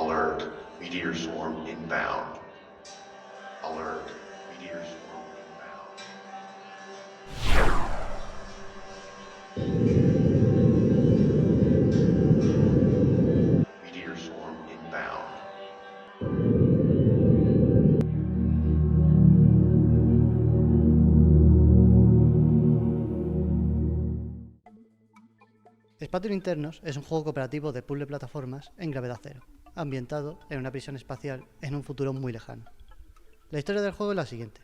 Alert. Meteor swarm inbound. Alert. Meteor swarm inbound. Meteor swarm inbound. Spatium Internos es un juego cooperativo de puzzle plataformas en gravedad cero, ambientado en una prisión espacial en un futuro muy lejano. La historia del juego es la siguiente.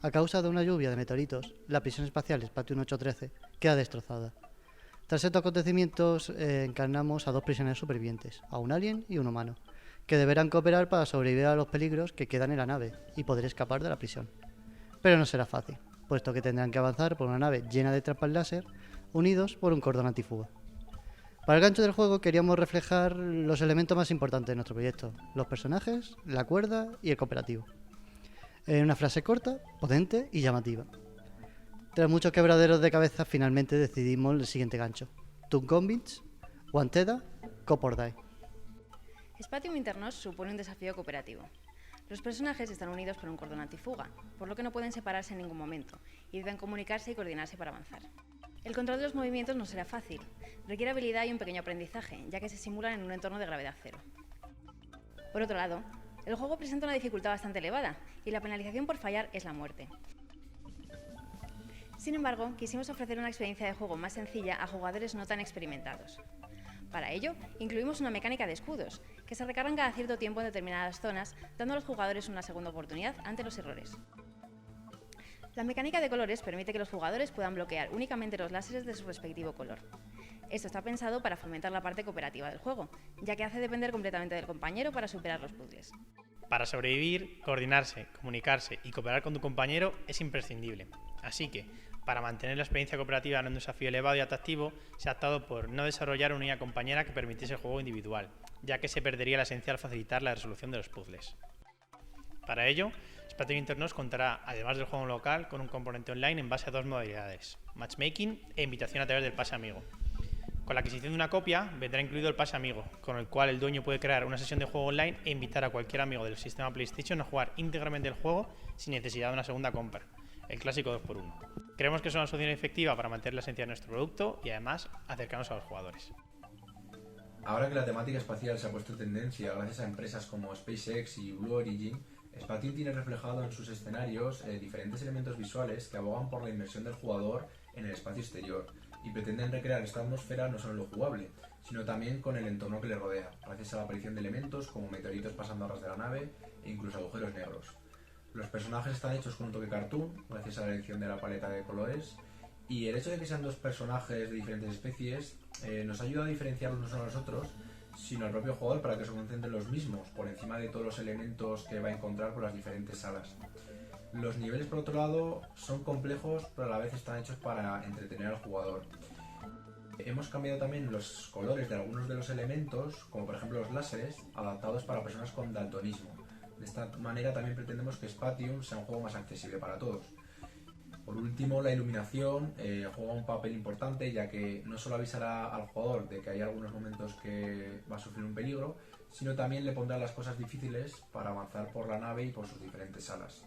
A causa de una lluvia de meteoritos, la prisión espacial Spatium 813 queda destrozada. Tras estos acontecimientos, encarnamos a dos prisioneros supervivientes, a un alien y un humano, que deberán cooperar para sobrevivir a los peligros que quedan en la nave y poder escapar de la prisión. Pero no será fácil, puesto que tendrán que avanzar por una nave llena de trampas láser, unidos por un cordón antifuga. Para el gancho del juego queríamos reflejar los elementos más importantes de nuestro proyecto: los personajes, la cuerda y el cooperativo. En una frase corta, potente y llamativa. Tras muchos quebraderos de cabeza, finalmente decidimos el siguiente gancho: Two Convicts, Wanted, Cop or Die. Spatium Internos supone un desafío cooperativo. Los personajes están unidos por un cordón antifuga, por lo que no pueden separarse en ningún momento, y deben comunicarse y coordinarse para avanzar. El control de los movimientos no será fácil, requiere habilidad y un pequeño aprendizaje, ya que se simulan en un entorno de gravedad cero. Por otro lado, el juego presenta una dificultad bastante elevada, y la penalización por fallar es la muerte. Sin embargo, quisimos ofrecer una experiencia de juego más sencilla a jugadores no tan experimentados. Para ello, incluimos una mecánica de escudos, que se recargan cada cierto tiempo en determinadas zonas, dando a los jugadores una segunda oportunidad ante los errores. La mecánica de colores permite que los jugadores puedan bloquear únicamente los láseres de su respectivo color. Esto está pensado para fomentar la parte cooperativa del juego, ya que hace depender completamente del compañero para superar los puzzles. Para sobrevivir, coordinarse, comunicarse y cooperar con tu compañero es imprescindible. Así que, para mantener la experiencia cooperativa en un desafío elevado y atractivo, se ha optado por no desarrollar una unidad compañera que permitiese el juego individual, ya que se perdería la esencia al facilitar la resolución de los puzzles. Para ello, Spatium Internos contará, además del juego local, con un componente online en base a dos modalidades: matchmaking e invitación a través del pase amigo. Con la adquisición de una copia vendrá incluido el pase amigo, con el cual el dueño puede crear una sesión de juego online e invitar a cualquier amigo del sistema PlayStation a jugar íntegramente el juego sin necesidad de una segunda compra, el clásico 2x1. Creemos que es una solución efectiva para mantener la esencia de nuestro producto y además acercarnos a los jugadores. Ahora que la temática espacial se ha puesto en tendencia gracias a empresas como SpaceX y Blue Origin, Spatium tiene reflejado en sus escenarios diferentes elementos visuales que abogan por la inmersión del jugador en el espacio exterior y pretenden recrear esta atmósfera no solo en lo jugable, sino también con el entorno que le rodea, gracias a la aparición de elementos como meteoritos pasando a ras de la nave e incluso agujeros negros. Los personajes están hechos con un toque cartoon, gracias a la elección de la paleta de colores, y el hecho de que sean dos personajes de diferentes especies nos ayuda a diferenciarlos no solo a nosotros, sino al propio jugador para que se concentren los mismos, por encima de todos los elementos que va a encontrar por las diferentes salas. Los niveles, por otro lado, son complejos, pero a la vez están hechos para entretener al jugador. Hemos cambiado también los colores de algunos de los elementos, como por ejemplo los láseres, adaptados para personas con daltonismo. De esta manera también pretendemos que Spatium sea un juego más accesible para todos. Por último, la iluminación juega un papel importante, ya que no solo avisará al jugador de que hay algunos momentos que va a sufrir un peligro, sino también le pondrá las cosas difíciles para avanzar por la nave y por sus diferentes salas.